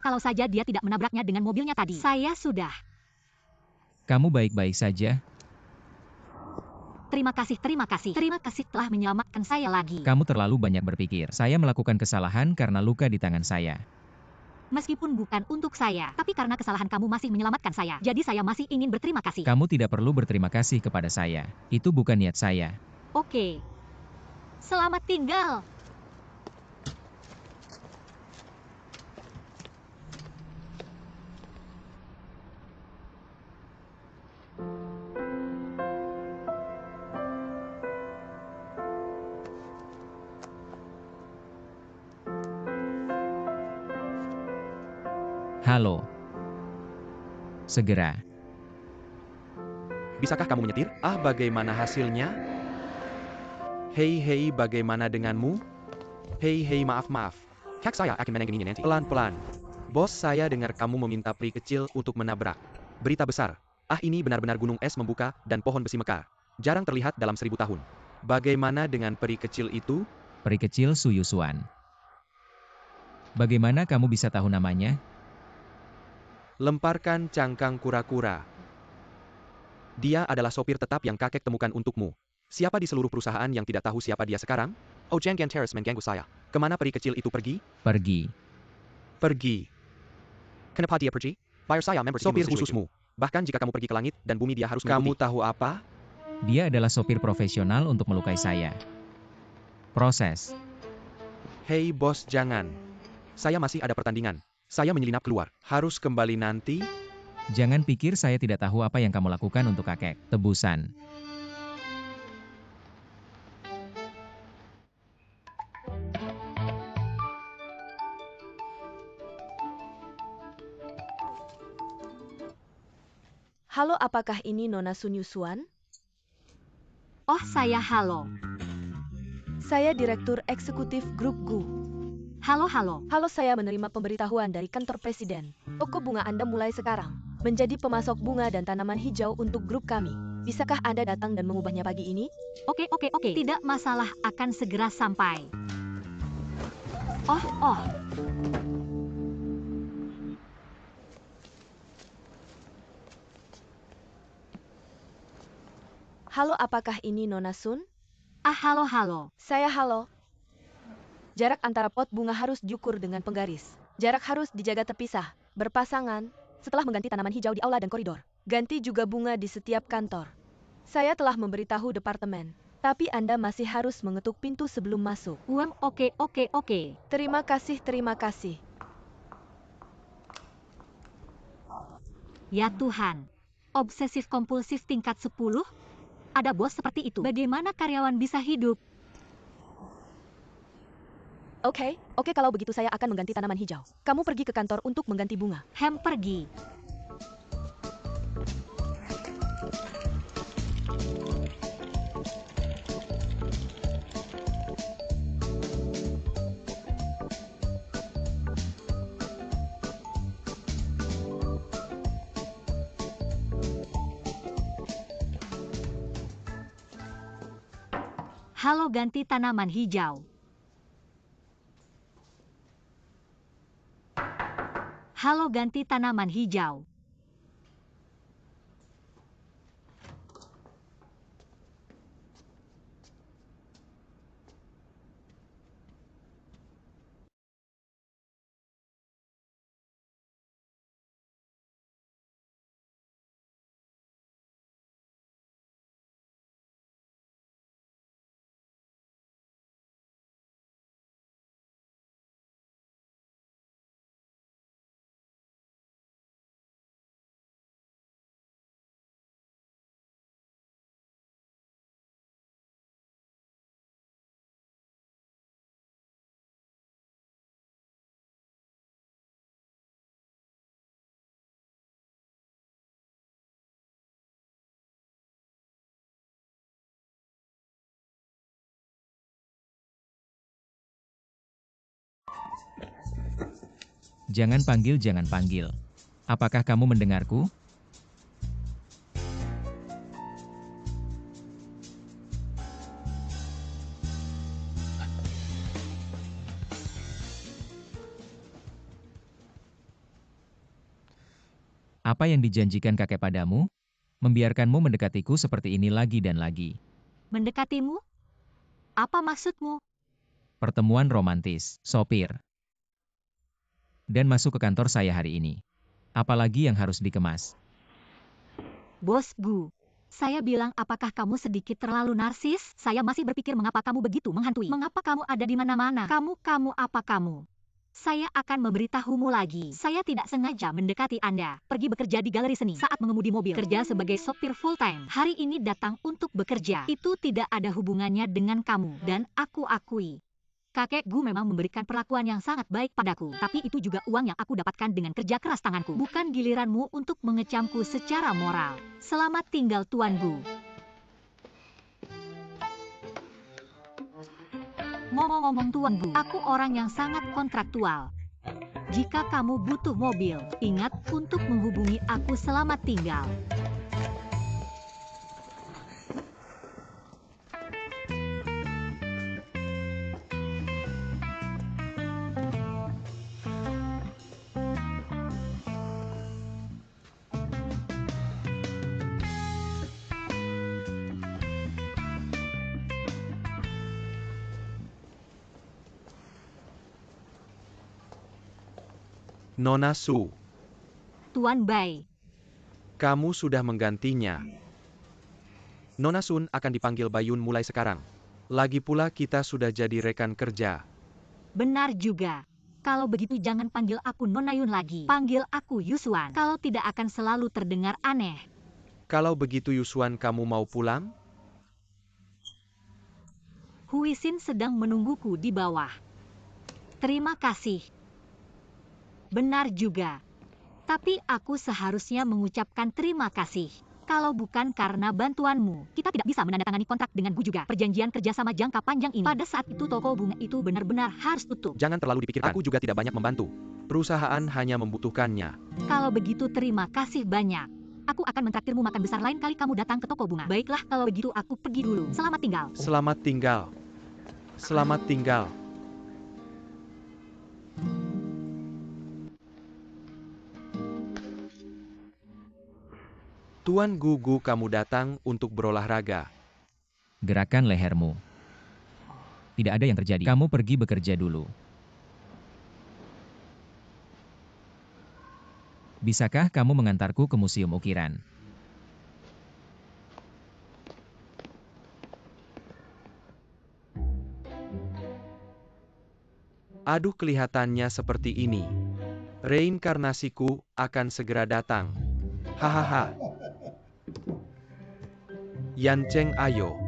Kalau saja dia tidak menabraknya dengan mobilnya tadi. Saya sudah. Kamu baik-baik saja? Terima kasih, terima kasih. Terima kasih telah menyelamatkan saya lagi. Kamu terlalu banyak berpikir. Saya melakukan kesalahan karena luka di tangan saya. Meskipun bukan untuk saya, tapi karena kesalahan kamu masih menyelamatkan saya. Jadi saya masih ingin berterima kasih. Kamu tidak perlu berterima kasih kepada saya. Itu bukan niat saya. Oke. Selamat tinggal. Halo. Segera. Bisakah kamu menyetir? Bagaimana hasilnya? Hei, bagaimana denganmu? Hei, maaf. Kak saya akan menangani nanti. Pelan-pelan. Bos, saya dengar kamu meminta peri kecil untuk menabrak. Berita besar. Ini benar-benar gunung es membuka dan pohon besi mekar. Jarang terlihat dalam 1000 tahun. Bagaimana dengan peri kecil itu? Peri kecil Su Yusuan. Bagaimana kamu bisa tahu namanya? Lemparkan cangkang kura-kura. Dia adalah sopir tetap yang kakek temukan untukmu. Siapa di seluruh perusahaan yang tidak tahu siapa dia sekarang? Jangan terus mengganggu saya. Kemana peri kecil itu pergi? Pergi. Kenapa dia pergi? Bayar saya member sopir khususmu. Bahkan jika kamu pergi ke langit dan bumi dia harus mengikuti. Kamu tahu apa? Dia adalah sopir profesional untuk melukai saya. Proses. Hei bos, jangan. Saya masih ada pertandingan. Saya menyelinap keluar. Harus kembali nanti? Jangan pikir saya tidak tahu apa yang kamu lakukan untuk kakek. Tebusan. Halo, apakah ini Nona Sun Yusuan? Oh, saya halo. Saya Direktur Eksekutif Grup GU. Halo. Halo, saya menerima pemberitahuan dari kantor presiden. Toko bunga Anda mulai sekarang menjadi pemasok bunga dan tanaman hijau untuk grup kami. Bisakah Anda datang dan mengubahnya pagi ini? Oke. Tidak masalah, akan segera sampai. Oh. Halo, apakah ini Nona Sun? Halo. Saya halo. Jarak antara pot bunga harus diukur dengan penggaris. Jarak harus dijaga terpisah, berpasangan, setelah mengganti tanaman hijau di aula dan koridor. Ganti juga bunga di setiap kantor. Saya telah memberitahu departemen, tapi Anda masih harus mengetuk pintu sebelum masuk. Oke. Terima kasih. Ya Tuhan. Obsesif kompulsif tingkat 10? Ada bos seperti itu. Bagaimana karyawan bisa hidup? Oke, kalau begitu saya akan mengganti tanaman hijau. Kamu pergi ke kantor untuk mengganti bunga. Pergi. Halo, ganti tanaman hijau. Halo, ganti tanaman hijau. Jangan panggil. Apakah kamu mendengarku? Apa yang dijanjikan kakek padamu? Membiarkanmu mendekatiku seperti ini lagi dan lagi. Mendekatimu? Apa maksudmu? Pertemuan romantis, sopir. Dan masuk ke kantor saya hari ini. Apalagi yang harus dikemas? Bos Gu, saya bilang apakah kamu sedikit terlalu narsis? Saya masih berpikir mengapa kamu begitu menghantui. Mengapa kamu ada di mana-mana? Kamu apa kamu? Saya akan memberitahumu lagi. Saya tidak sengaja mendekati Anda. Pergi bekerja di galeri seni saat mengemudi mobil. Kerja sebagai sopir full time. Hari ini datang untuk bekerja. Itu tidak ada hubungannya dengan kamu. Dan aku akui. Kakek Gu memang memberikan perlakuan yang sangat baik padaku. Tapi itu juga uang yang aku dapatkan dengan kerja keras tanganku. Bukan giliranmu untuk mengecamku secara moral. Selamat tinggal Tuan Gu. Ngomong-ngomong Tuan Gu, aku orang yang sangat kontraktual. Jika kamu butuh mobil, ingat untuk menghubungi aku. Selamat tinggal. Nona Su, Tuan Bai. kamu sudah menggantinya. Nona Sun akan dipanggil Bayun mulai sekarang. Lagi pula kita sudah jadi rekan kerja. Benar juga. Kalau begitu jangan panggil aku Nona Yun lagi. Panggil aku Yusuan. Kalau tidak akan selalu terdengar aneh. Kalau begitu Yusuan kamu mau pulang? Huisin sedang menungguku di bawah. Terima kasih. Benar juga. Tapi aku seharusnya mengucapkan terima kasih. Kalau bukan karena bantuanmu, kita tidak bisa menandatangani kontrak dengan Gu juga. Perjanjian kerjasama jangka panjang ini. Pada saat itu toko bunga itu benar-benar harus tutup. Jangan terlalu dipikirkan. Aku juga tidak banyak membantu. Perusahaan hanya membutuhkannya. Kalau begitu terima kasih banyak. Aku akan mentraktirmu makan besar lain kali kamu datang ke toko bunga. Baiklah, kalau begitu aku pergi dulu. Selamat tinggal. Selamat tinggal. Selamat tinggal. Tuan Gugu kamu datang untuk berolahraga. Gerakan lehermu. Tidak ada yang terjadi. Kamu pergi bekerja dulu. Bisakah kamu mengantarku ke museum ukiran? Aduh, kelihatannya seperti ini. Reinkarnasiku akan segera datang. Hahaha. Yanceng ayo.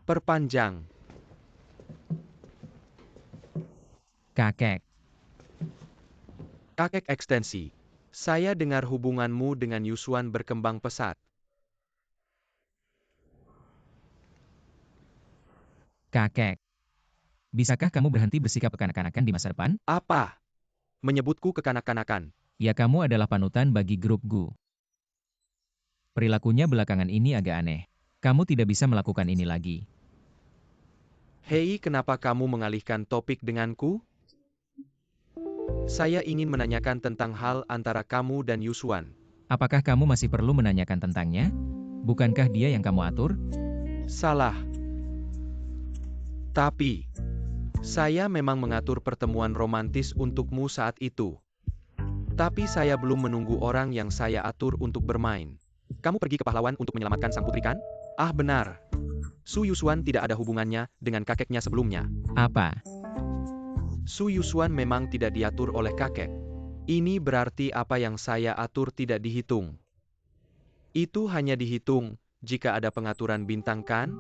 Perpanjang. Kakek. Kakek ekstensi. Saya dengar hubunganmu dengan Yuswan berkembang pesat. Kakek. Bisakah kamu berhenti bersikap kekanak-kanakan di masa depan? Apa? Menyebutku kekanak-kanakan. Ya kamu adalah panutan bagi grup Gu. Perilakunya belakangan ini agak aneh. Kamu tidak bisa melakukan ini lagi. Hei, kenapa kamu mengalihkan topik denganku? Saya ingin menanyakan tentang hal antara kamu dan Yuswan. Apakah kamu masih perlu menanyakan tentangnya? Bukankah dia yang kamu atur? Salah. Tapi, saya memang mengatur pertemuan romantis untukmu saat itu. Tapi saya belum menunggu orang yang saya atur untuk bermain. Kamu pergi ke pahlawan untuk menyelamatkan sang putri kan? Ah benar. Su Yuswan tidak ada hubungannya dengan kakeknya sebelumnya. Apa? Su Yuswan memang tidak diatur oleh kakek. Ini berarti apa yang saya atur tidak dihitung. Itu hanya dihitung jika ada pengaturan bintang kan?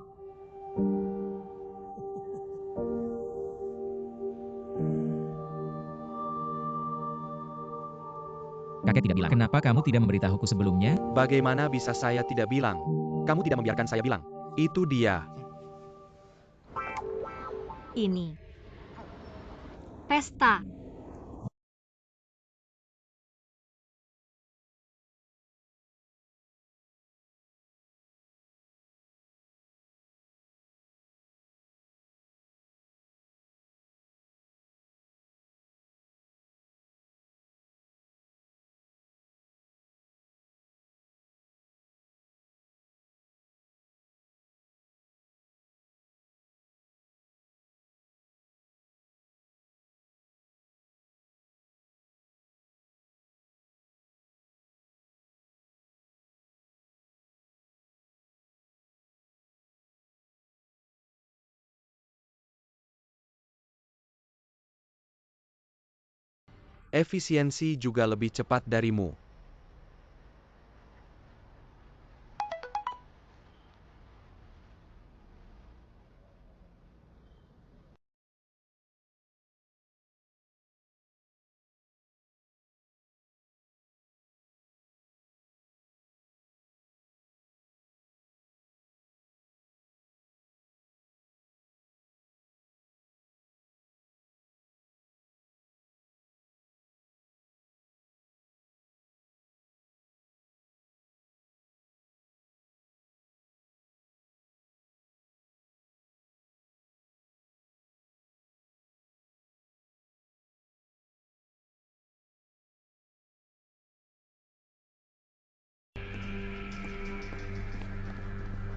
Kakek tidak bilang. Kenapa kamu tidak memberitahuku sebelumnya? Bagaimana bisa saya tidak bilang? Kamu tidak membiarkan saya bilang. Itu dia. Ini. Pesta. Efisiensi juga lebih cepat darimu.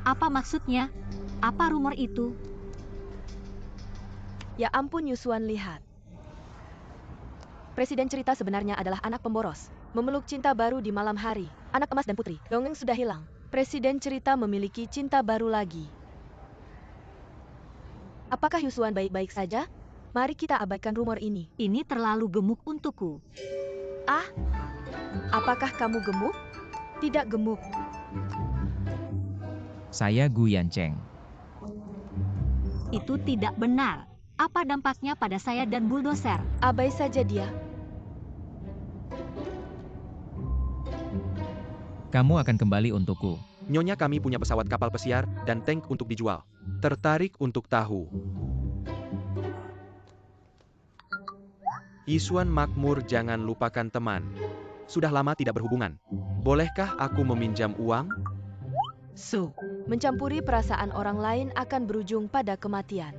Apa maksudnya? Apa rumor itu? Ya ampun Yuswan, lihat. Presiden cerita sebenarnya adalah anak pemboros. Memeluk cinta baru di malam hari. Anak emas dan putri. Dongeng sudah hilang. Presiden cerita memiliki cinta baru lagi. Apakah Yuswan baik-baik saja? Mari kita abaikan rumor ini. Ini terlalu gemuk untukku. Ah, apakah kamu gemuk? Tidak gemuk. Saya Gu Yancheng. Itu tidak benar. Apa dampaknya pada saya dan bulldozer? Abai saja dia. Kamu akan kembali untukku. Nyonya, kami punya pesawat kapal pesiar dan tank untuk dijual. Tertarik untuk tahu. Yuswan makmur, jangan lupakan teman. Sudah lama tidak berhubungan. Bolehkah aku meminjam uang? Su. Mencampuri perasaan orang lain akan berujung pada kematian.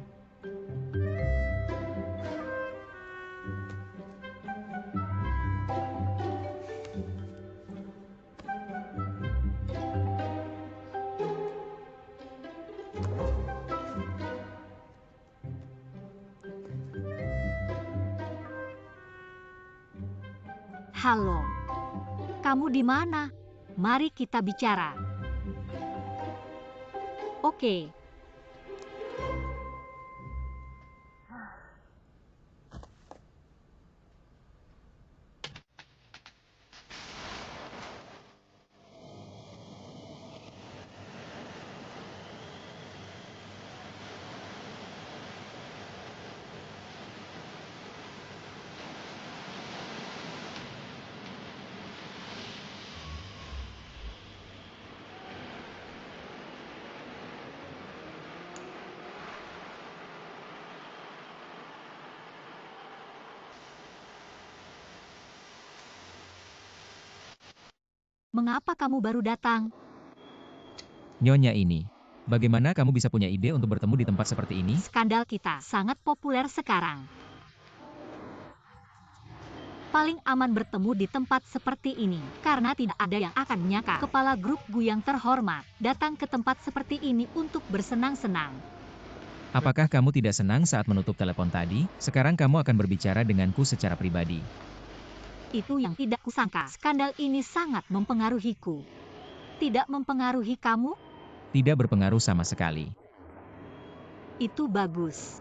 Halo. Kamu di mana? Mari kita bicara. Oke. Mengapa kamu baru datang? Nyonya ini, bagaimana kamu bisa punya ide untuk bertemu di tempat seperti ini? Skandal kita sangat populer sekarang. Paling aman bertemu di tempat seperti ini, karena tidak ada yang akan menyangka kepala grup Gu yang terhormat datang ke tempat seperti ini untuk bersenang-senang. Apakah kamu tidak senang saat menutup telepon tadi? Sekarang kamu akan berbicara denganku secara pribadi. Itu yang tidak kusangka. Skandal ini sangat mempengaruhiku. Tidak mempengaruhi kamu? Tidak berpengaruh sama sekali. Itu bagus.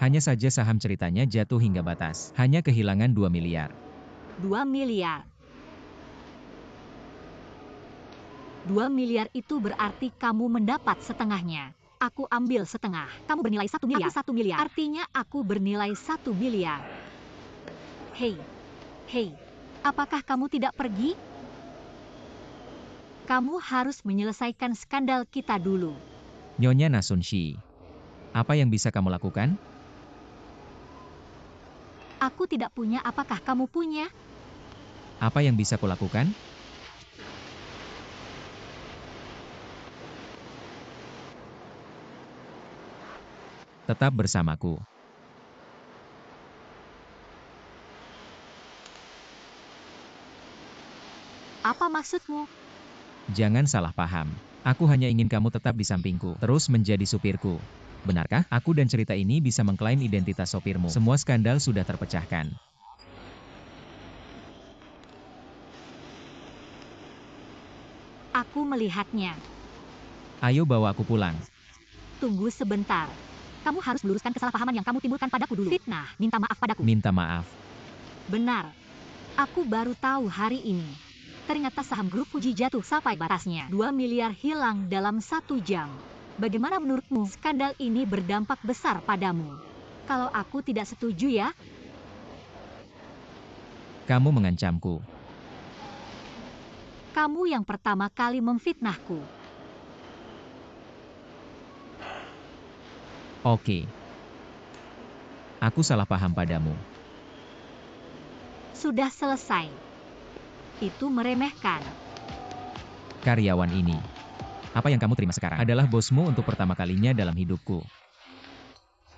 Hanya saja saham ceritanya jatuh hingga batas. Hanya kehilangan 2 miliar. 2 miliar. 2 miliar itu berarti kamu mendapat setengahnya. Aku ambil setengah. Kamu bernilai 1 miliar. Aku 1 miliar. Artinya aku bernilai 1 miliar. Hei, apakah kamu tidak pergi? Kamu harus menyelesaikan skandal kita dulu. Nyonya Nasunshi, apa yang bisa kamu lakukan? Aku tidak punya, apakah kamu punya? Apa yang bisa kulakukan? Tetap bersamaku. Apa maksudmu? Jangan salah paham. Aku hanya ingin kamu tetap di sampingku, terus menjadi supirku. Benarkah? Aku dan cerita ini bisa mengklaim identitas sopirmu. Semua skandal sudah terpecahkan. Aku melihatnya. Ayo bawa aku pulang. Tunggu sebentar. Kamu harus meluruskan kesalahpahaman yang kamu timbulkan padaku dulu. Fitnah, minta maaf padaku. Minta maaf. Benar. Aku baru tahu hari ini. Ternyata saham grup Fuji jatuh sampai batasnya. 2 miliar hilang dalam 1 jam. Bagaimana menurutmu? Skandal ini berdampak besar padamu. Kalau aku tidak setuju ya, Kamu mengancamku. kamu yang pertama kali memfitnahku. Oke. Aku salah paham padamu. Sudah selesai. Itu meremehkan. Karyawan ini. Apa yang kamu terima sekarang adalah bosmu untuk pertama kalinya dalam hidupku.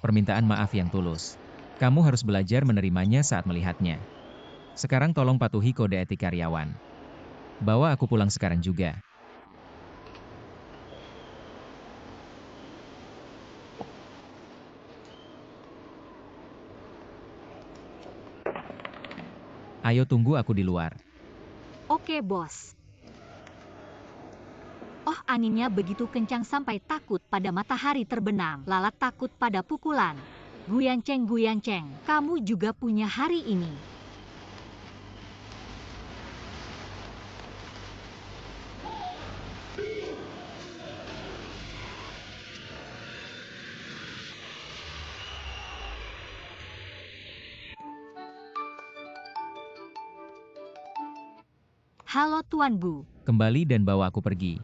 Permintaan maaf yang tulus. Kamu harus belajar menerimanya saat melihatnya. Sekarang tolong patuhi kode etik karyawan. Bawa aku pulang sekarang juga. Ayo tunggu aku di luar. Oke, bos. Oh, anginnya begitu kencang sampai takut pada matahari terbenam. Lalat takut pada pukulan. Guyanceng, kamu juga punya hari ini. Halo Tuan Gu. Kembali dan bawa aku pergi.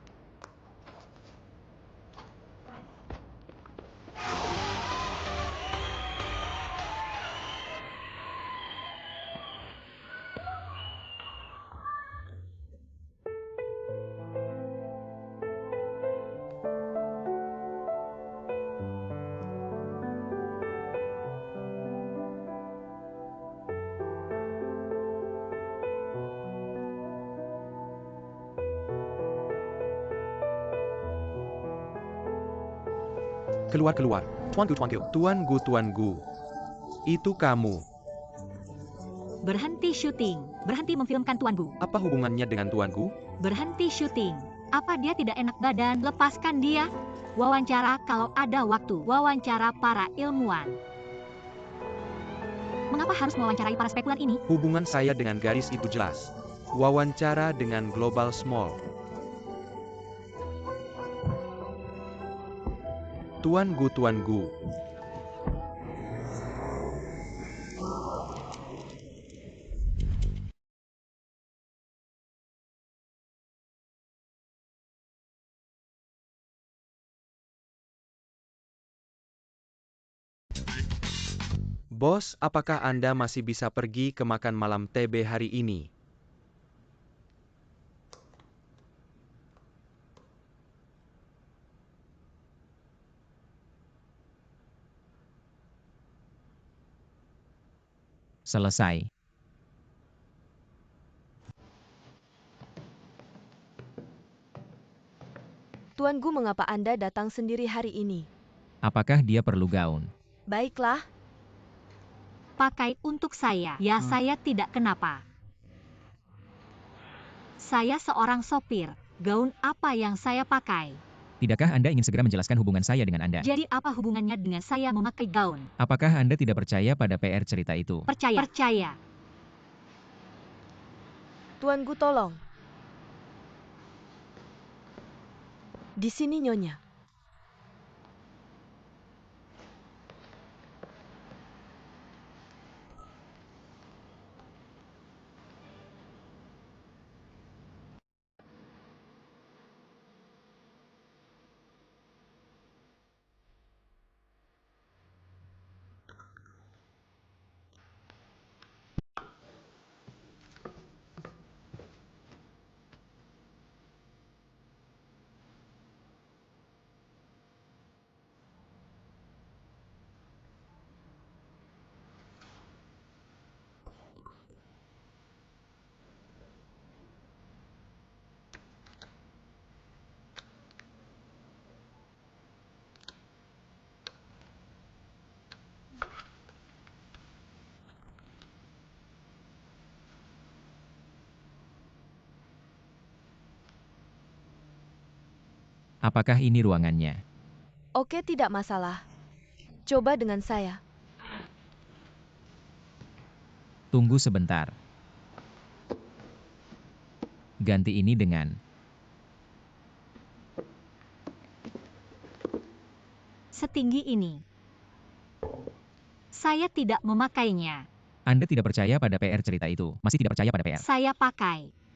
Keluar. Tuan Gu. Itu kamu. Berhenti syuting. Berhenti memfilmkan Tuan Gu. Apa hubungannya dengan Tuan Gu? Berhenti syuting. Apa dia tidak enak badan? Lepaskan dia. Wawancara kalau ada waktu. Wawancara para ilmuwan. Mengapa harus mewawancarai para spekulan ini? Hubungan saya dengan garis itu jelas. Wawancara dengan Global Small. Tuan Gu. Bos, apakah Anda masih bisa pergi ke makan malam TB hari ini? Selesai. Tuan Gu, mengapa Anda datang sendiri hari ini? Apakah dia perlu gaun? Baiklah, Pakai untuk saya. Ya, saya tidak kenapa. Saya seorang sopir. Gaun apa yang saya pakai? Tidakkah Anda ingin segera menjelaskan hubungan saya dengan Anda? Jadi apa hubungannya dengan saya memakai gaun? Apakah Anda tidak percaya pada PR cerita itu? Percaya. Percaya. Tuan Gu, tolong. Di sini, Nyonya. Apakah ini ruangannya? Oke, tidak masalah. Coba dengan saya. Tunggu sebentar. Ganti ini dengan... Setinggi ini. Saya tidak memakainya. Anda tidak percaya pada PR cerita itu? Masih tidak percaya pada PR? Saya pakai.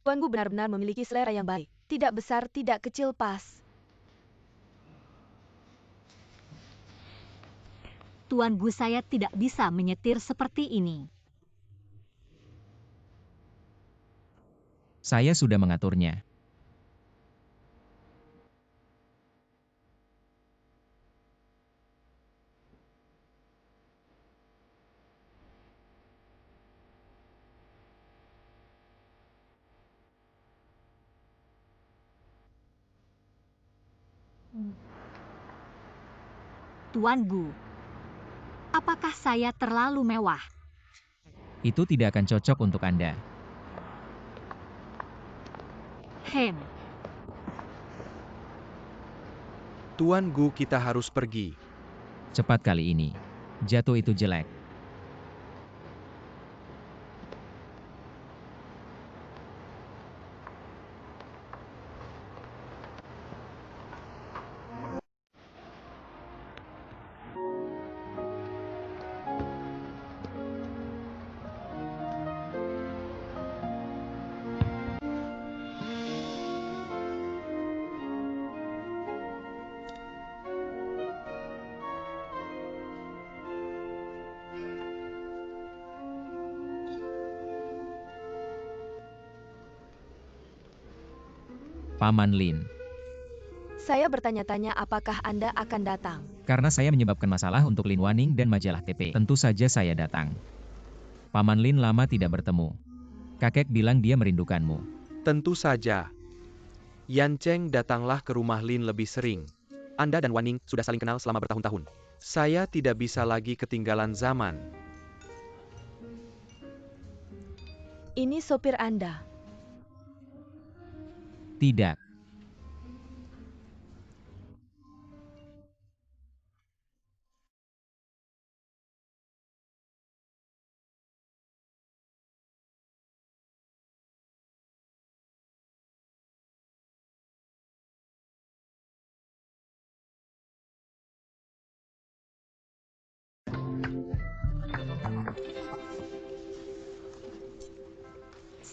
Tuan Gu benar-benar memiliki selera yang baik. Tidak besar, tidak kecil, pas. Tuan Gu, saya tidak bisa menyetir seperti ini. Saya sudah mengaturnya. Tuan Gu, apakah saya terlalu mewah? Itu tidak akan cocok untuk Anda. Hem, Tuan Gu, kita harus pergi. Cepat kali ini. Jatuh itu jelek. Paman Lin. Saya bertanya-tanya apakah Anda akan datang. Karena saya menyebabkan masalah untuk Lin Waning dan majalah TP. Tentu saja saya datang. Paman Lin lama tidak bertemu. Kakek bilang dia merindukanmu. Tentu saja. Yan Cheng, datanglah ke rumah Lin lebih sering. Anda dan Waning sudah saling kenal selama bertahun-tahun. Saya tidak bisa lagi ketinggalan zaman. Ini sopir Anda. Tidak.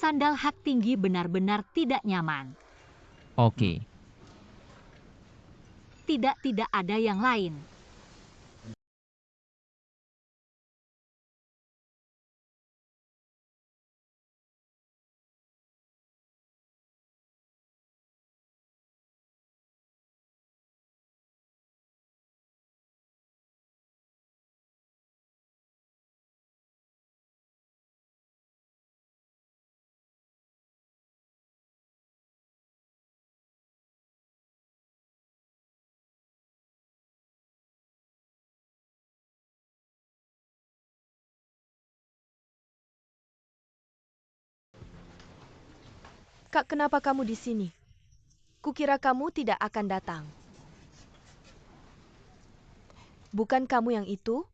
Sandal hak tinggi benar-benar tidak nyaman. Oke, Tidak ada yang lain. Kak, kenapa kamu di sini? Kukira kamu tidak akan datang. Bukan kamu yang itu?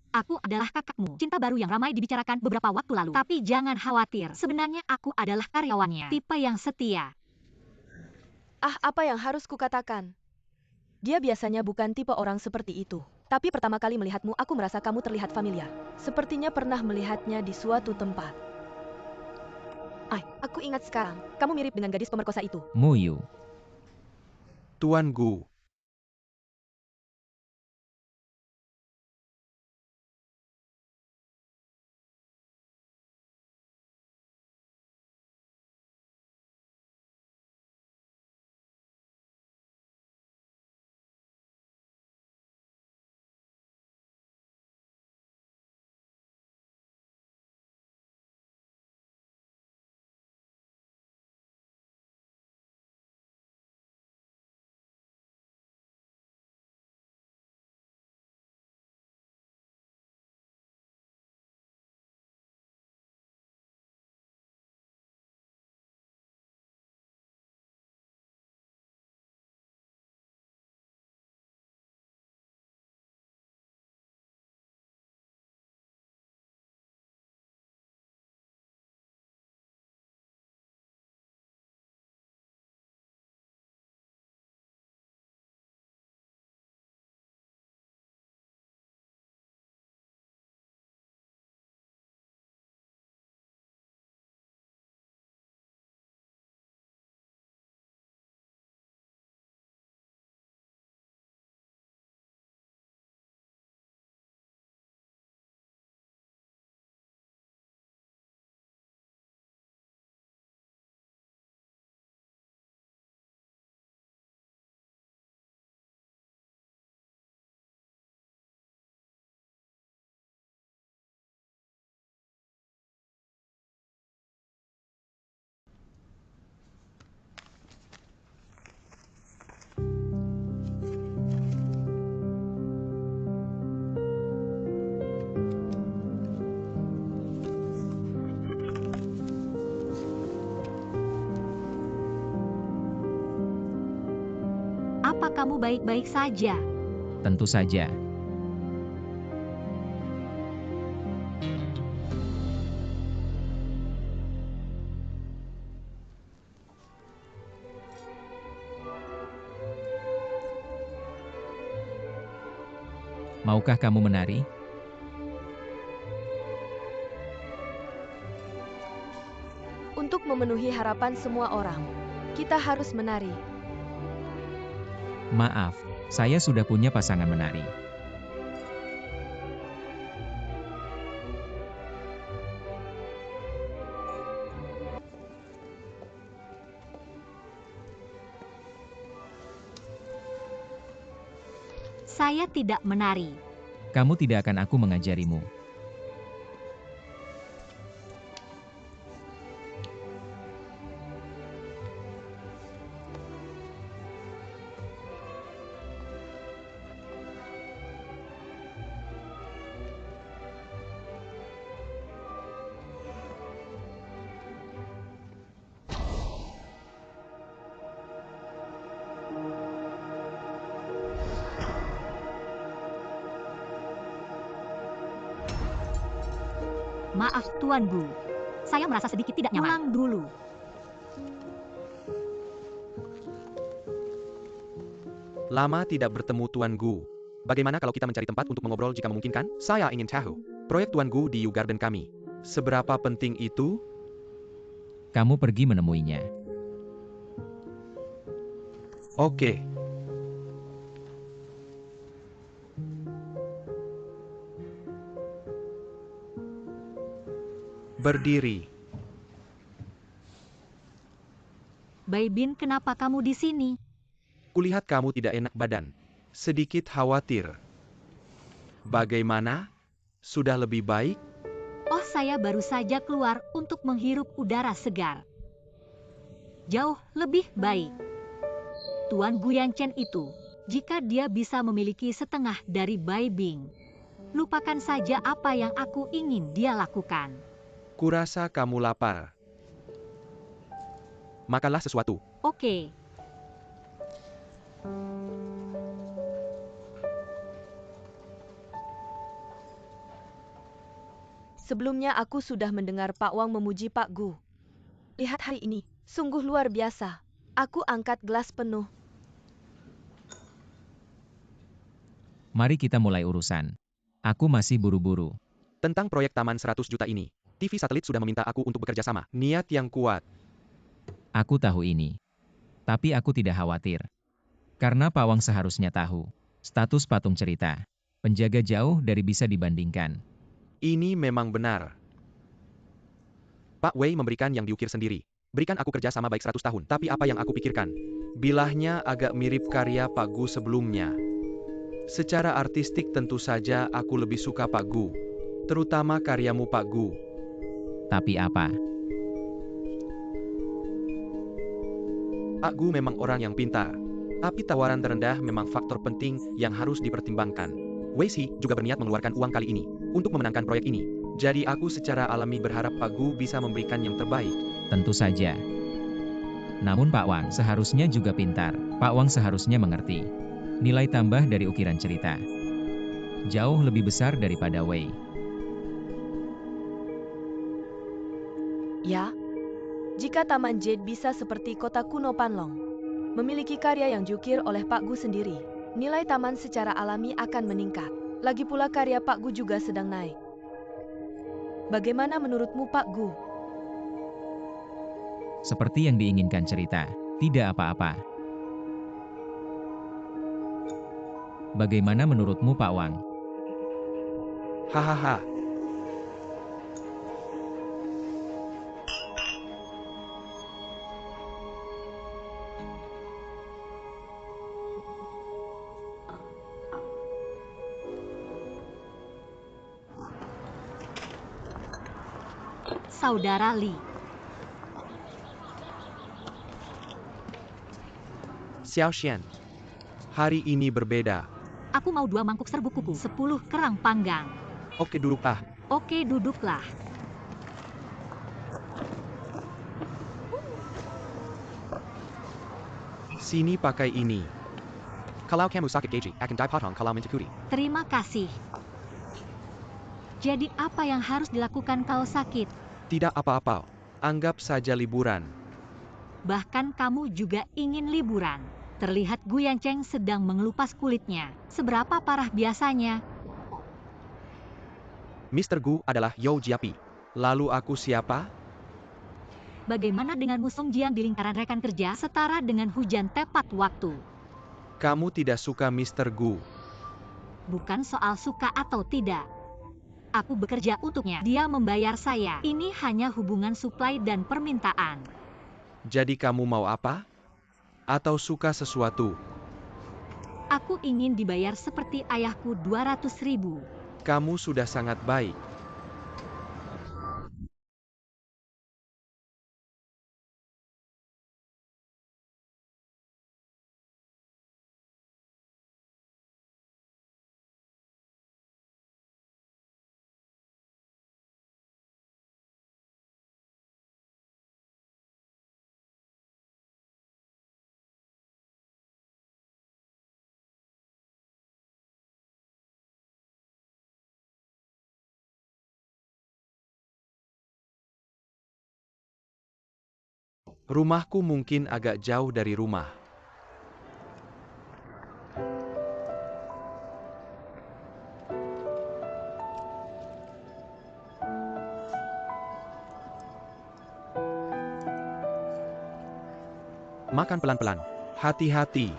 Aku adalah kakakmu. Cinta baru yang ramai dibicarakan beberapa waktu lalu. Tapi jangan khawatir. Sebenarnya aku adalah karyawannya. Tipe yang setia. Ah, apa yang harus kukatakan? Dia biasanya bukan tipe orang seperti itu. Tapi pertama kali melihatmu, aku merasa kamu terlihat familiar. Sepertinya pernah melihatnya di suatu tempat. Aku ingat sekarang. Kamu mirip dengan gadis pemerkosa itu. Muyu. Tuan Gu. Apa kamu baik-baik saja? Tentu saja. Maukah kamu menari? Untuk memenuhi harapan semua orang, kita harus menari. Maaf, saya sudah punya pasangan menari. Saya tidak menari. Kamu tidak akan aku mengajarimu. Maaf, Tuan Gu. Saya merasa sedikit tidak nyaman. Ulang dulu. Lama tidak bertemu Tuan Gu. Bagaimana kalau kita mencari tempat untuk mengobrol jika memungkinkan? Saya ingin tahu. Proyek Tuan Gu di Yew Garden kami. Seberapa penting itu? Kamu pergi menemuinya. Oke. Berdiri. Bai Bin, kenapa kamu di sini? Kulihat kamu tidak enak badan. Sedikit khawatir. Bagaimana? Sudah lebih baik? Oh, saya baru saja keluar untuk menghirup udara segar. Jauh lebih baik. Tuan Guyan Chen itu, jika dia bisa memiliki setengah dari Bai Bing, lupakan saja apa yang aku ingin dia lakukan. Kurasa kamu lapar. Makanlah sesuatu. Oke. Sebelumnya aku sudah mendengar Pak Wang memuji Pak Gu. Lihat hari ini, sungguh luar biasa. Aku angkat gelas penuh. Mari kita mulai urusan. Aku masih buru-buru. Tentang proyek Taman 100 juta ini, TV satelit sudah meminta aku untuk bekerja sama. Niat yang kuat. Aku tahu ini. Tapi aku tidak khawatir. Karena Pak Wang seharusnya tahu. Status patung cerita. Penjaga jauh dari bisa dibandingkan. Ini memang benar. Pak Wei memberikan yang diukir sendiri. Berikan aku kerja sama baik 100 tahun. Tapi apa yang aku pikirkan? Bilahnya agak mirip karya Pak Gu sebelumnya. Secara artistik tentu saja aku lebih suka Pak Gu. Terutama karyamu Pak Gu. Tapi apa? Pak Gu memang orang yang pintar. Tapi tawaran terendah memang faktor penting yang harus dipertimbangkan. Wei Xi juga berniat mengeluarkan uang kali ini untuk memenangkan proyek ini. Jadi aku secara alami berharap Pak Gu bisa memberikan yang terbaik. Tentu saja. Namun Pak Wang seharusnya juga pintar. Pak Wang seharusnya mengerti. Nilai tambah dari ukiran cerita jauh lebih besar daripada Wei. Ya, jika Taman Jade bisa seperti kota kuno Panlong, memiliki karya yang diukir oleh Pak Gu sendiri, nilai taman secara alami akan meningkat. Lagi pula karya Pak Gu juga sedang naik. Bagaimana menurutmu Pak Gu? Seperti yang diinginkan cerita, tidak apa-apa. Bagaimana menurutmu Pak Wang? Hahaha. Saudara Li. Xiao Xian. Hari ini berbeda. Aku mau 2 mangkuk serbuk kuku, 10 kerang panggang. Oke duduk ah. Oke, duduklah. Sini pakai ini. Kalau kamu sakit gigi, akan dipotong kalau mencukupi. Terima kasih. Jadi apa yang harus dilakukan kalau sakit? Tidak apa-apa. Anggap saja liburan. Bahkan kamu juga ingin liburan. Terlihat Guyan Cheng sedang mengelupas kulitnya. Seberapa parah biasanya? Mr. Gu adalah Yao Jiapi. Lalu aku siapa? Bagaimana dengan Musong Jiang di lingkaran rekan kerja setara dengan hujan tepat waktu? Kamu tidak suka Mr. Gu. Bukan soal suka atau tidak. Aku bekerja untuknya. Dia membayar saya. Ini hanya hubungan suplai dan permintaan. Jadi kamu mau apa? Atau suka sesuatu? Aku ingin dibayar seperti ayahku 200.000. Kamu sudah sangat baik. Rumahku mungkin agak jauh dari rumah. Makan pelan-pelan. Hati-hati.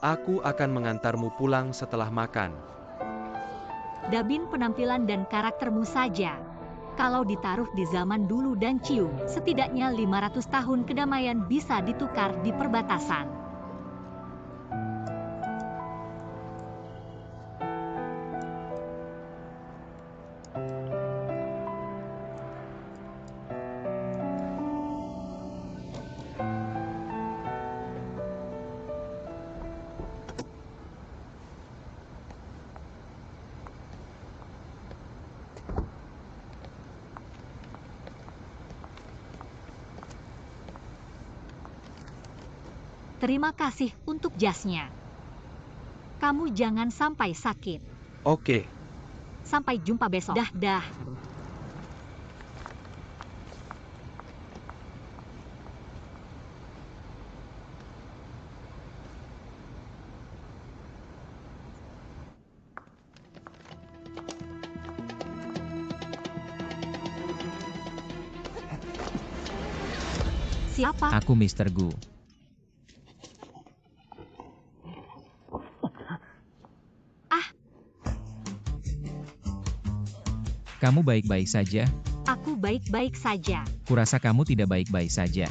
Aku akan mengantarmu pulang setelah makan. Dabin penampilan dan karaktermu saja. Kalau ditaruh di zaman dulu dan Ciu, setidaknya 500 tahun kedamaian bisa ditukar di perbatasan. Terima kasih untuk jasnya. Kamu jangan sampai sakit. Oke. Sampai jumpa besok. Dah. Siapa? Aku Mr. Gu. Kamu baik-baik saja? Aku baik-baik saja. Kurasa kamu tidak baik-baik saja.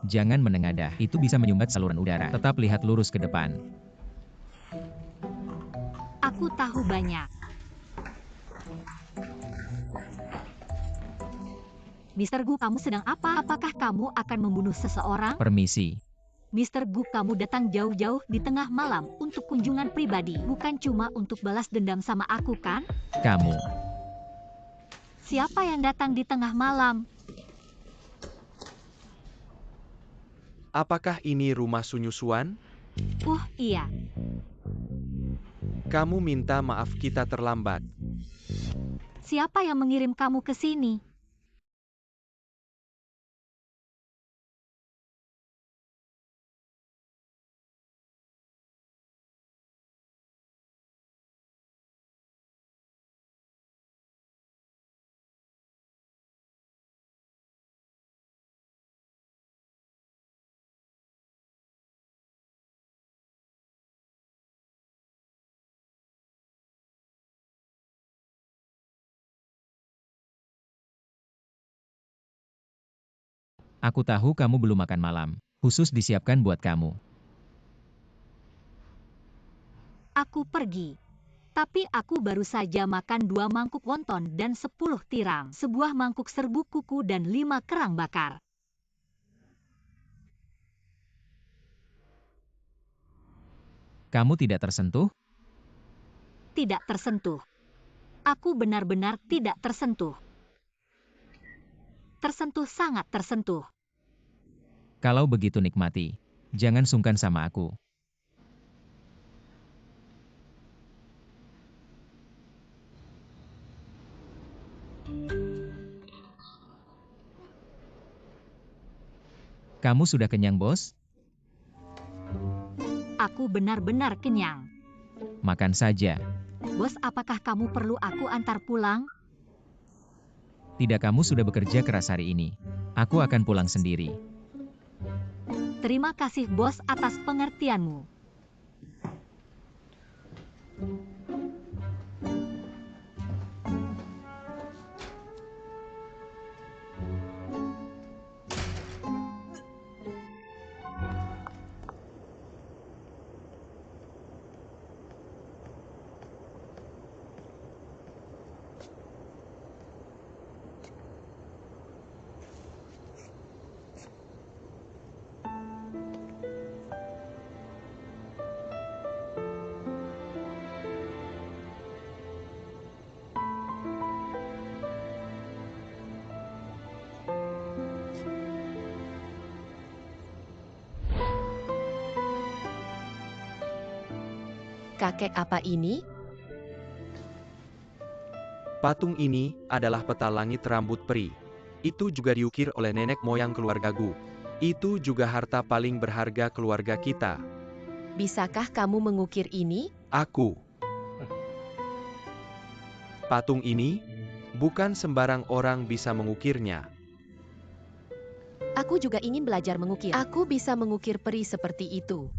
Jangan menengadah, itu bisa menyumbat saluran udara. Tetap lihat lurus ke depan. Aku tahu banyak. Mr. Gu, kamu sedang apa? Apakah kamu akan membunuh seseorang? Permisi. Mr. Gu, kamu datang jauh-jauh di tengah malam untuk kunjungan pribadi, bukan cuma untuk balas dendam sama aku, kan? Kamu. Siapa yang datang di tengah malam? Apakah ini rumah Sunyusuan? Iya. Kamu minta maaf kita terlambat. Siapa yang mengirim kamu ke sini? Aku tahu kamu belum makan malam. Khusus disiapkan buat kamu. Aku pergi. Tapi aku baru saja makan 2 mangkuk wonton dan 10 tiram, sebuah mangkuk serbuk kuku dan 5 kerang bakar. Kamu tidak tersentuh? Tidak tersentuh. Aku benar-benar tidak tersentuh. Tersentuh, sangat tersentuh. Kalau begitu nikmati. Jangan sungkan sama aku. Kamu sudah kenyang, bos? Aku benar-benar kenyang. Makan saja. Bos, apakah kamu perlu aku antar pulang? Tidak, kamu sudah bekerja keras hari ini. Aku akan pulang sendiri. Terima kasih, bos, atas pengertianmu. Kakek apa ini? Patung ini adalah peta langit rambut peri. Itu juga diukir oleh nenek moyang keluargaku. Itu juga harta paling berharga keluarga kita. Bisakah kamu mengukir ini? Aku. Patung ini, bukan sembarang orang bisa mengukirnya. Aku juga ingin belajar mengukir. Aku bisa mengukir peri seperti itu.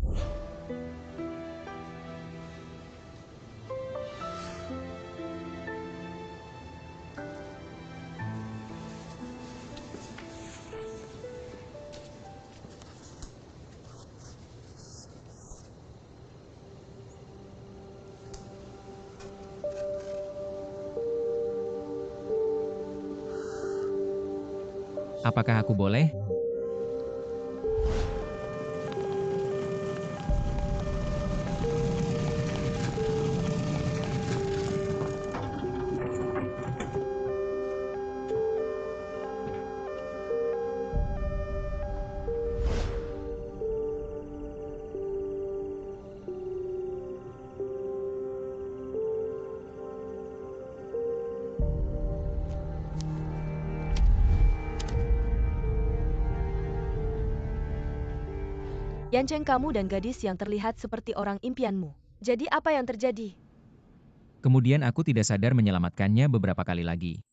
Apakah aku boleh? Yanceng, kamu dan gadis yang terlihat seperti orang impianmu. Jadi apa yang terjadi? Kemudian aku tidak sadar menyelamatkannya beberapa kali lagi.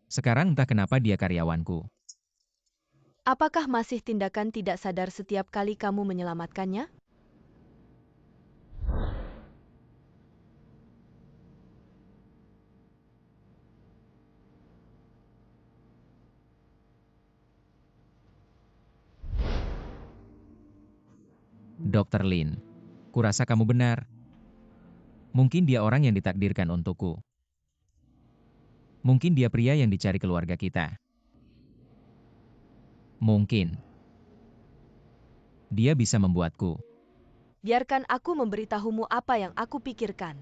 Sekarang entah kenapa dia karyawanku. Apakah masih tindakan tidak sadar setiap kali kamu menyelamatkannya? Dr. Lin, kurasa kamu benar. Mungkin dia orang yang ditakdirkan untukku. Mungkin dia pria yang dicari keluarga kita. Mungkin dia bisa membuatku. Biarkan aku memberitahumu apa yang aku pikirkan.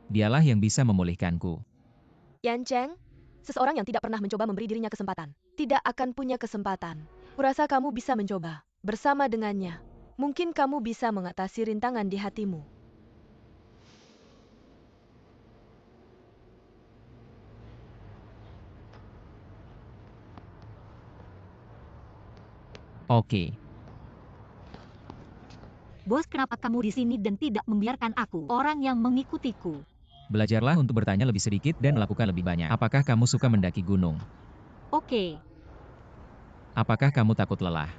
Dialah yang bisa memulihkanku. Yanceng, seseorang yang tidak pernah mencoba memberi dirinya kesempatan, tidak akan punya kesempatan. Kurasa kamu bisa mencoba. Bersama dengannya, mungkin kamu bisa mengatasi rintangan di hatimu. Oke. Bos, kenapa kamu di sini dan tidak membiarkan aku, orang yang mengikutiku? Belajarlah untuk bertanya lebih sedikit dan melakukan lebih banyak. Apakah kamu suka mendaki gunung? Oke, Apakah kamu takut lelah?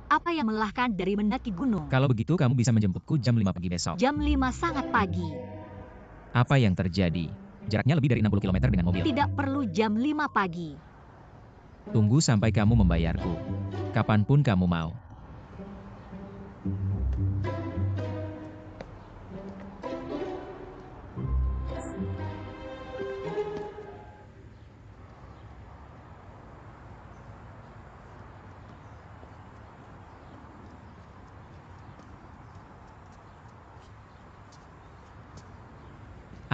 apa yang melelahkan dari mendaki gunung? Kalau begitu kamu bisa menjemputku jam 5 pagi besok. Jam 5 sangat pagi. Apa yang terjadi? Jaraknya lebih dari 60 km dengan mobil. Tidak perlu jam 5 pagi. Tunggu sampai kamu membayarku. Kapanpun kamu mau.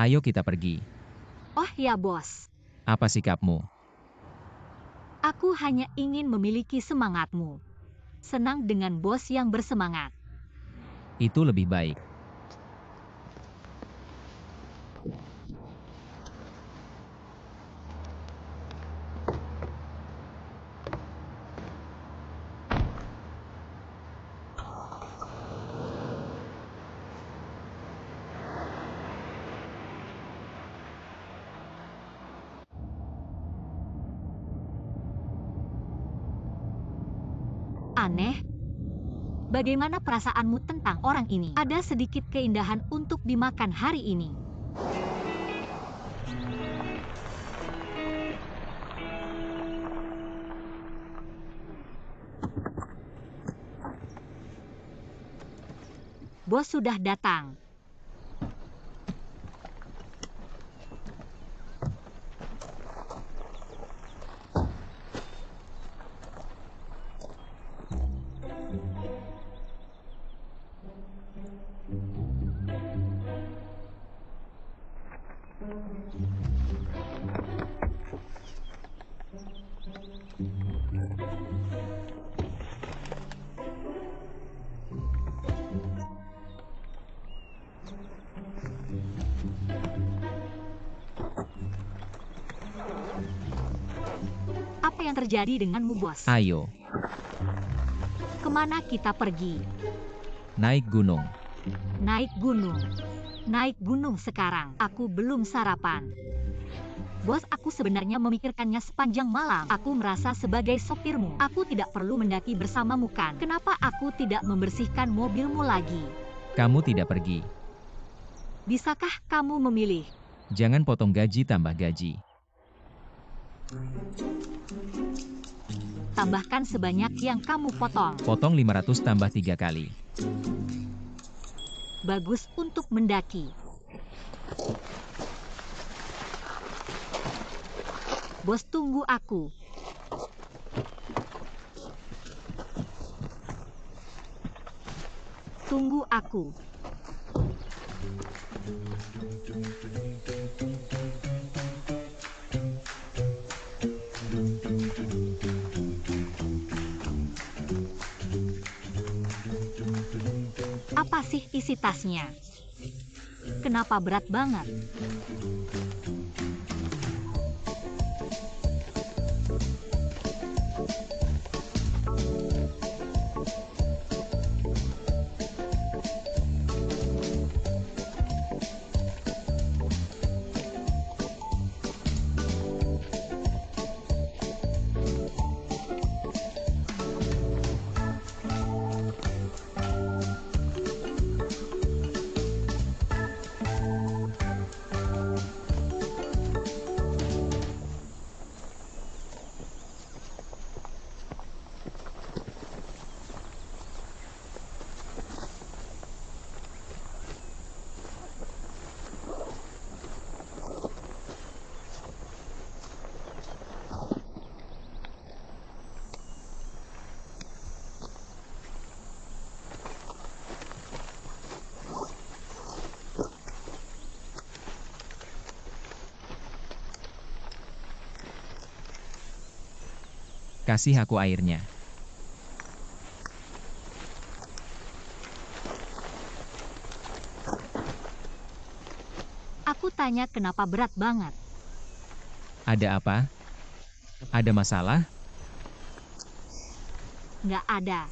Ayo kita pergi. Oh ya bos, Apa sikapmu? aku hanya ingin memiliki semangatmu. Senang dengan bos yang bersemangat. Itu lebih baik. Aneh. Bagaimana perasaanmu tentang orang ini? Ada sedikit keindahan untuk dimakan hari ini. Bos sudah datang. Apa yang terjadi denganmu, bos? Ayo, Kemana kita pergi? naik gunung. Naik gunung. Naik gunung sekarang. Aku belum sarapan. Bos, aku sebenarnya memikirkannya sepanjang malam. Aku merasa sebagai sopirmu. Aku tidak perlu mendaki bersamamu kan? Kenapa aku tidak membersihkan mobilmu lagi? Kamu tidak pergi. Bisakah kamu memilih? Jangan potong gaji tambah gaji. Tambahkan sebanyak yang kamu potong. Potong 500 tambah 3 kali. Bagus untuk mendaki. Bos, tunggu aku. Tunggu aku. Apa sih isi tasnya? Kenapa berat banget? Kasih aku airnya. Aku tanya kenapa berat banget. Ada apa? Ada masalah? Nggak ada.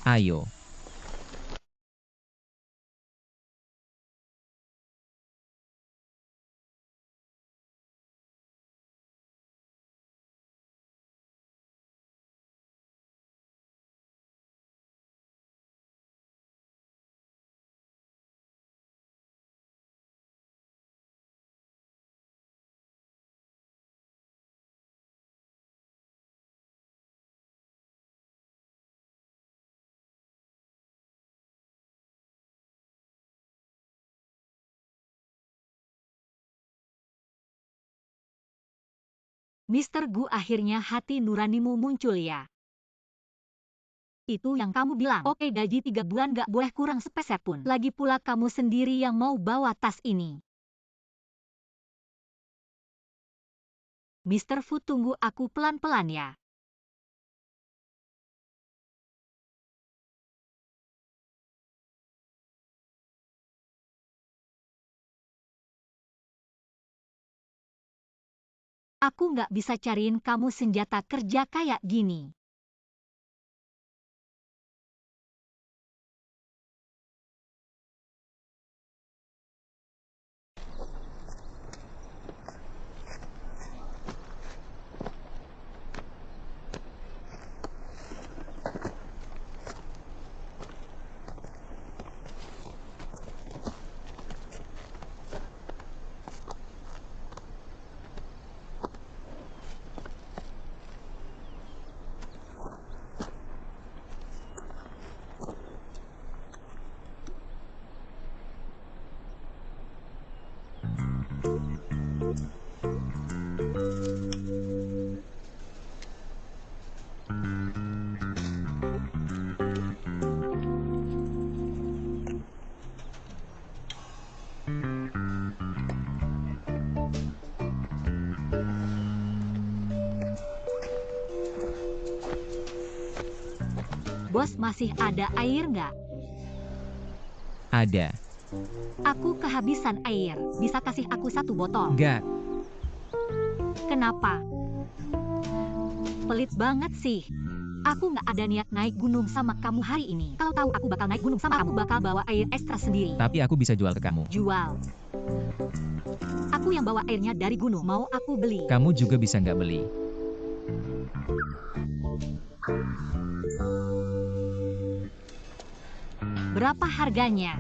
Ayo. Mister Gu, akhirnya hati nuranimu muncul ya. Itu yang kamu bilang. Oke, gaji 3 bulan gak boleh kurang sepeser pun. Lagi pula kamu sendiri yang mau bawa tas ini. Mister Fu, tunggu aku pelan-pelan ya. Aku nggak bisa cariin kamu senjata kerja kayak gini. Bos, masih ada air nggak? Ada. Aku kehabisan air. Bisa kasih aku 1 botol? Enggak. Kenapa? Pelit banget sih. Aku nggak ada niat naik gunung sama kamu hari ini. Kalau tahu aku bakal naik gunung sama kamu, bakal bawa air ekstra sendiri. Tapi aku bisa jual ke kamu. Jual. Aku yang bawa airnya dari gunung. Mau aku beli? Kamu juga bisa nggak beli. Berapa harganya?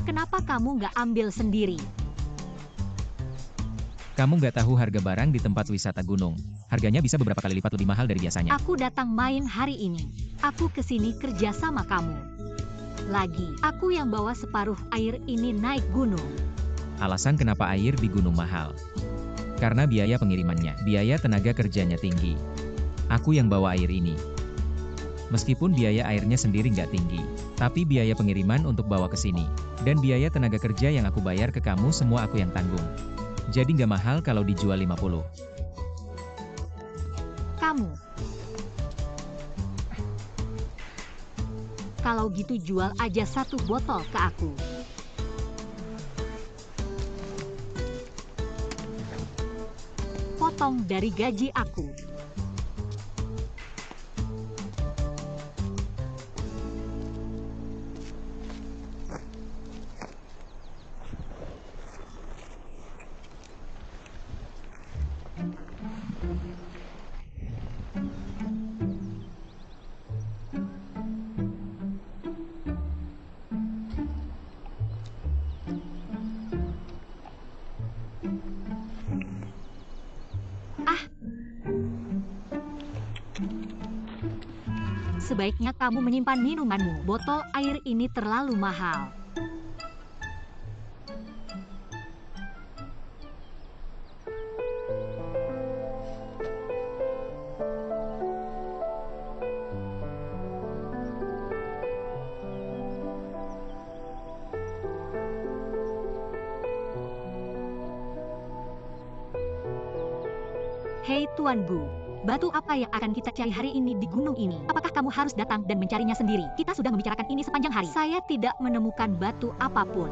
Kenapa kamu nggak ambil sendiri? Kamu nggak tahu harga barang di tempat wisata gunung. Harganya bisa beberapa kali lipat lebih mahal dari biasanya. Aku datang main hari ini. Aku kesini kerja sama kamu. Lagi, aku yang bawa separuh air ini naik gunung. Alasan kenapa air di gunung mahal? Karena biaya pengirimannya, biaya tenaga kerjanya tinggi. Aku yang bawa air ini. Meskipun biaya airnya sendiri nggak tinggi, tapi biaya pengiriman untuk bawa ke sini, dan biaya tenaga kerja yang aku bayar ke kamu semua aku yang tanggung. Jadi nggak mahal kalau dijual 50. Kamu. Kalau gitu jual aja 1 botol ke aku. Potong dari gaji aku. Sebaiknya kamu menyimpan minumanmu. Botol air ini terlalu mahal. Hei Tuan Gu, batu apa yang akan kita cari hari ini di gunung ini? Apakah kamu harus datang dan mencarinya sendiri? Kita sudah membicarakan ini sepanjang hari. Saya tidak menemukan batu apapun.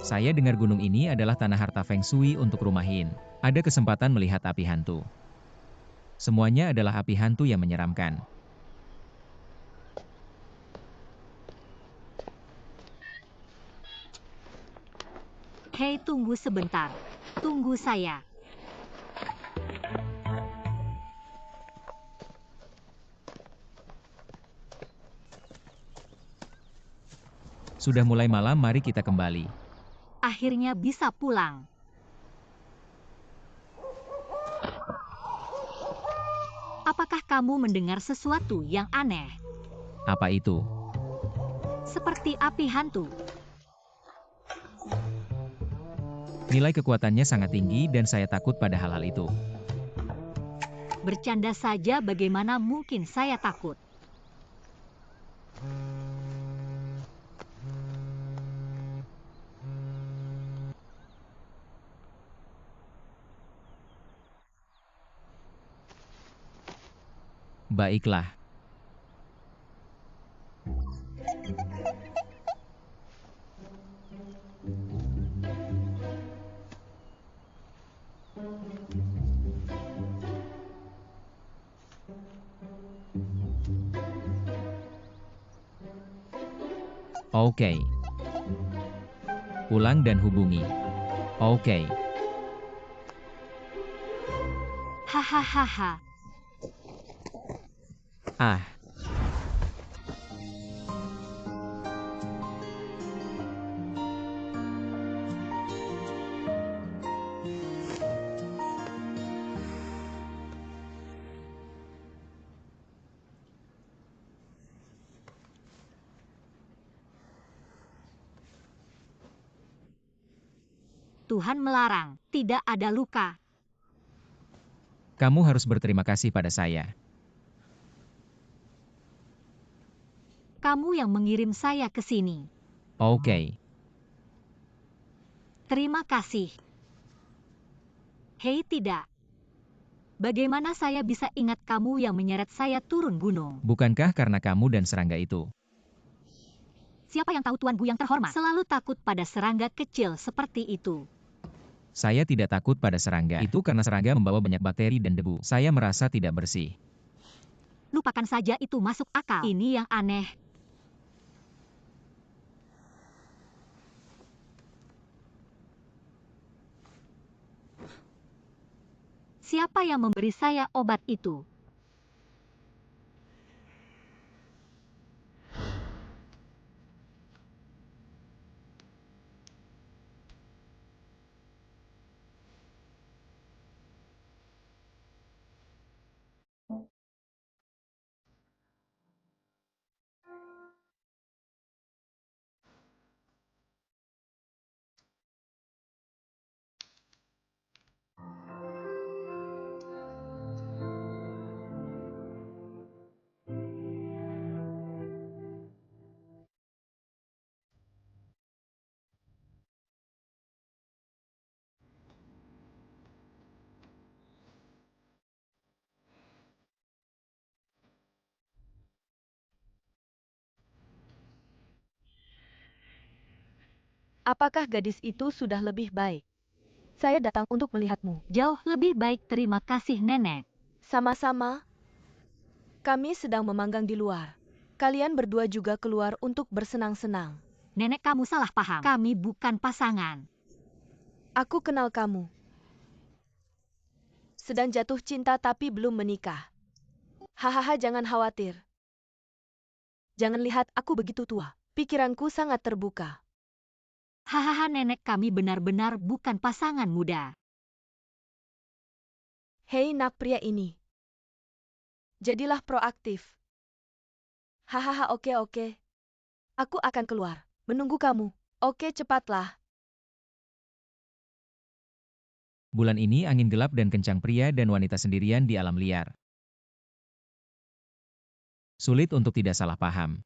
Saya dengar gunung ini adalah tanah harta Feng Shui untuk rumah Hin. Ada kesempatan melihat api hantu. Semuanya adalah api hantu yang menyeramkan. Hei, tunggu sebentar. Tunggu saya. Sudah mulai malam, mari kita kembali. Akhirnya bisa pulang. Apakah kamu mendengar sesuatu yang aneh? Apa itu? Seperti api hantu. Nilai kekuatannya sangat tinggi dan saya takut pada hal-hal itu. Bercanda saja, bagaimana mungkin saya takut? Baiklah. Oke. Pulang dan hubungi. Oke. Hahaha. Ah, Tuhan melarang, tidak ada luka. kamu harus berterima kasih pada saya. Kamu yang mengirim saya ke sini. Oke. Terima kasih. Hei, tidak. Bagaimana saya bisa ingat kamu yang menyeret saya turun gunung? Bukankah karena kamu dan serangga itu? Siapa yang tahu Tuan Gu yang terhormat? Selalu takut pada serangga kecil seperti itu. Saya tidak takut pada serangga. Itu karena serangga membawa banyak bakteri dan debu. Saya merasa tidak bersih. Lupakan saja itu masuk akal. Ini yang aneh. Siapa yang memberi saya obat itu? Apakah gadis itu sudah lebih baik? Saya datang untuk melihatmu. Jauh lebih baik, terima kasih nenek. Sama-sama. Kami sedang memanggang di luar. Kalian berdua juga keluar untuk bersenang-senang. Nenek, kamu salah paham. Kami bukan pasangan. Aku kenal kamu. Sedang jatuh cinta tapi belum menikah. Hahaha, jangan khawatir. Jangan lihat aku begitu tua. Pikiranku sangat terbuka. Hahaha, nenek, kami benar-benar bukan pasangan muda. Hei nak pria ini. Jadilah proaktif. Hahaha, oke. Aku akan keluar. Menunggu kamu. Oke, cepatlah. Bulan ini angin gelap dan kencang, pria dan wanita sendirian di alam liar. Sulit untuk tidak salah paham.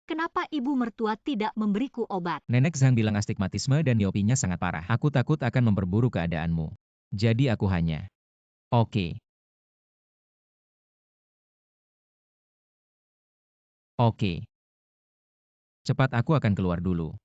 Kenapa ibu mertua tidak memberiku obat? Nenek Zhang bilang astigmatisme dan miopinya sangat parah. Aku takut akan memperburuk keadaanmu. Jadi aku hanya... Oke. Oke. Cepat, aku akan keluar dulu.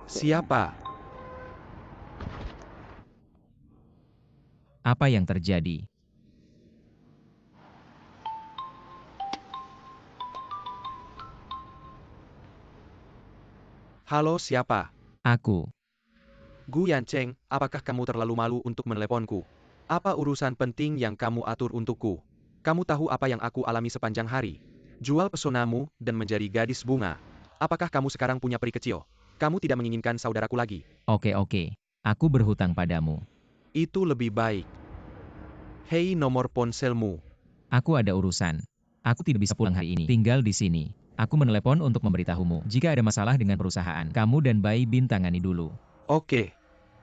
Siapa? Apa yang terjadi? Halo, siapa? Aku. Gu Yancheng, apakah kamu terlalu malu untuk meneleponku? Apa urusan penting yang kamu atur untukku? Kamu tahu apa yang aku alami sepanjang hari? Jual pesonamu dan menjadi gadis bunga. Apakah kamu sekarang punya peri kecil? Kamu tidak menginginkan saudaraku lagi. Oke. Aku berhutang padamu. Itu lebih baik. Hei, nomor ponselmu. Aku ada urusan. Aku tidak bisa pulang hari ini. Tinggal di sini. Aku menelepon untuk memberitahumu. Jika ada masalah dengan perusahaan, kamu dan Bai Bin tangani dulu. Oke,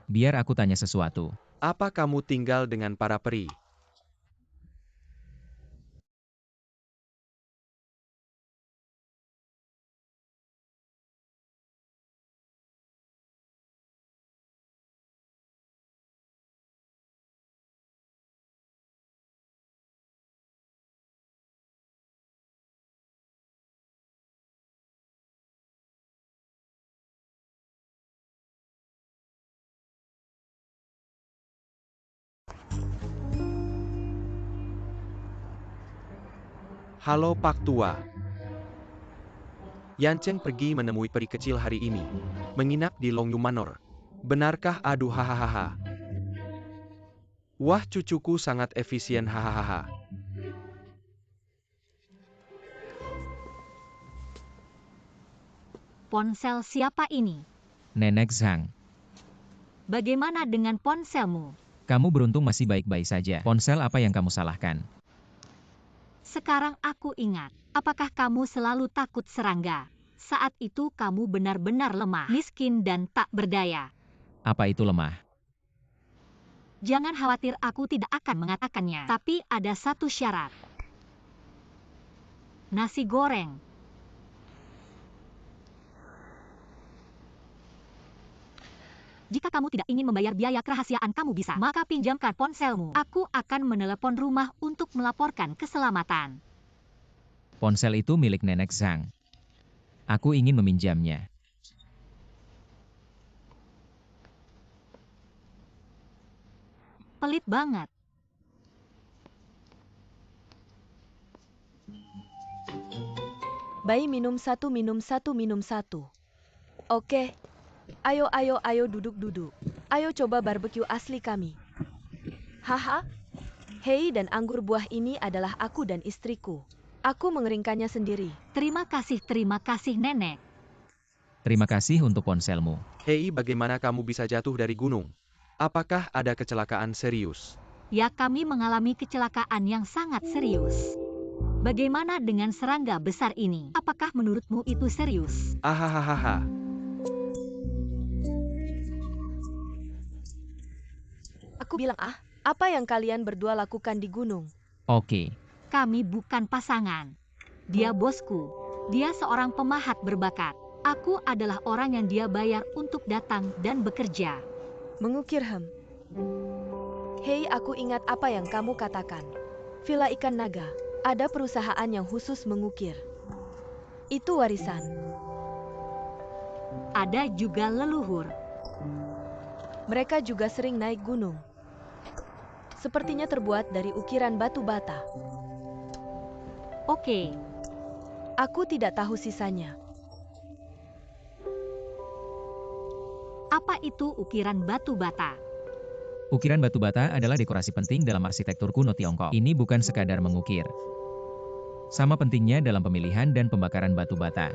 Biar aku tanya sesuatu. apa kamu tinggal dengan para peri? Halo Pak Tua. Yancheng pergi menemui peri kecil hari ini. Menginap di Longyu Manor. Benarkah? Aduh hahaha. Wah, cucuku sangat efisien hahaha. Ponsel siapa ini? Nenek Zhang, Bagaimana dengan ponselmu? kamu beruntung masih baik-baik saja. Ponsel apa yang kamu salahkan? Sekarang aku ingat, apakah kamu selalu takut serangga? Saat itu kamu benar-benar lemah, miskin dan tak berdaya. Apa itu lemah? Jangan khawatir, aku tidak akan mengatakannya. Tapi ada satu syarat. Nasi goreng. Jika kamu tidak ingin membayar biaya kerahasiaan kamu bisa, maka pinjamkan ponselmu. Aku akan menelepon rumah untuk melaporkan keselamatan. Ponsel itu milik Nenek Zhang. Aku ingin meminjamnya. Pelit banget. Bai minum satu. Oke. Ayo duduk. Ayo coba barbeque asli kami. Haha. Hei, dan anggur buah ini adalah aku dan istriku. Aku mengeringkannya sendiri. Terima kasih nenek. Terima kasih untuk ponselmu. Hei, bagaimana kamu bisa jatuh dari gunung? Apakah ada kecelakaan serius? Ya, kami mengalami kecelakaan yang sangat serius. Bagaimana dengan serangga besar ini? Apakah menurutmu itu serius? Ahahaha. Aku bilang apa yang kalian berdua lakukan di gunung? Oke. Kami bukan pasangan. Dia bosku. Dia seorang pemahat berbakat. Aku adalah orang yang dia bayar untuk datang dan bekerja. Mengukir Hei, aku ingat apa yang kamu katakan. Villa Ikan Naga. Ada perusahaan yang khusus mengukir. Itu warisan. Ada juga leluhur. Mereka juga sering naik gunung. Sepertinya terbuat dari ukiran batu bata. Oke. Aku tidak tahu sisanya. Apa itu ukiran batu bata? Ukiran batu bata adalah dekorasi penting dalam arsitektur kuno Tiongkok. Ini bukan sekadar mengukir. Sama pentingnya dalam pemilihan dan pembakaran batu bata.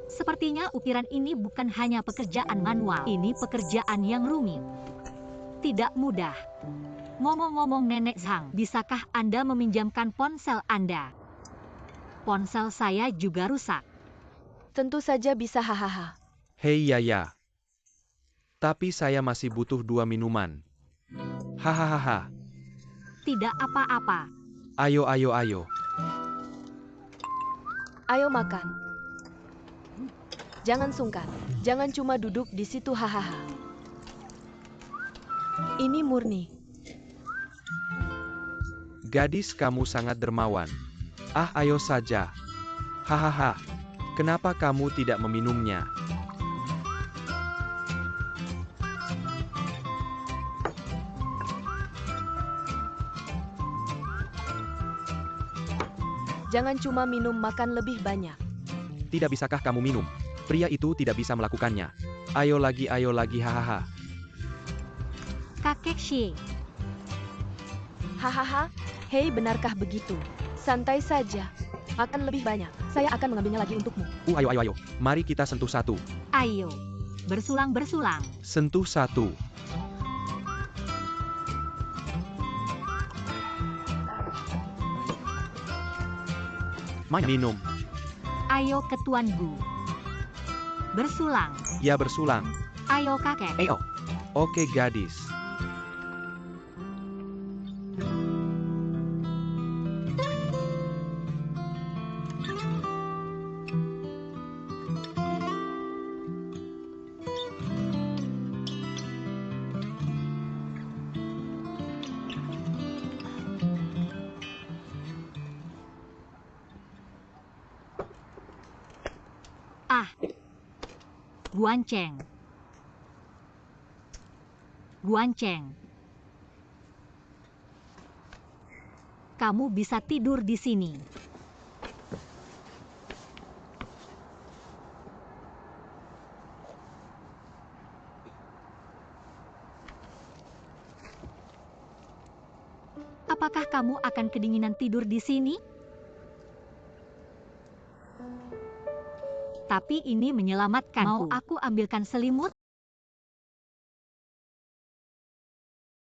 Sepertinya ukiran ini bukan hanya pekerjaan manual. Ini pekerjaan yang rumit. Tidak mudah. Ngomong-ngomong Nenek Zhang, bisakah Anda meminjamkan ponsel Anda? Ponsel saya juga rusak. Tentu saja bisa hahaha. Hei Yaya. Tapi saya masih butuh 2 minuman. Hahaha. Tidak apa-apa. Ayo. Ayo makan. Jangan sungkan. Jangan cuma duduk di situ hahaha. Ini murni. Gadis, kamu sangat dermawan. Ayo saja. Hahaha. Kenapa kamu tidak meminumnya? Jangan cuma minum, makan lebih banyak. Tidak bisakah kamu minum? Pria itu tidak bisa melakukannya. Ayo lagi, hahaha. Kakek Xie. Hahaha, hei, benarkah begitu? Santai saja. Makan lebih banyak. Saya akan mengambilnya lagi untukmu. Ayo. Mari kita sentuh satu. Ayo. Bersulang-bersulang. Sentuh satu. Minum. Ayo ke Tuan Gu. Bersulang. Ya bersulang. Ayo kakek. Ayo. Oke gadis. Guanceng. Guanceng. Kamu bisa tidur di sini. Apakah kamu akan kedinginan tidur di sini? Tapi ini menyelamatkanku. Mau aku ambilkan selimut?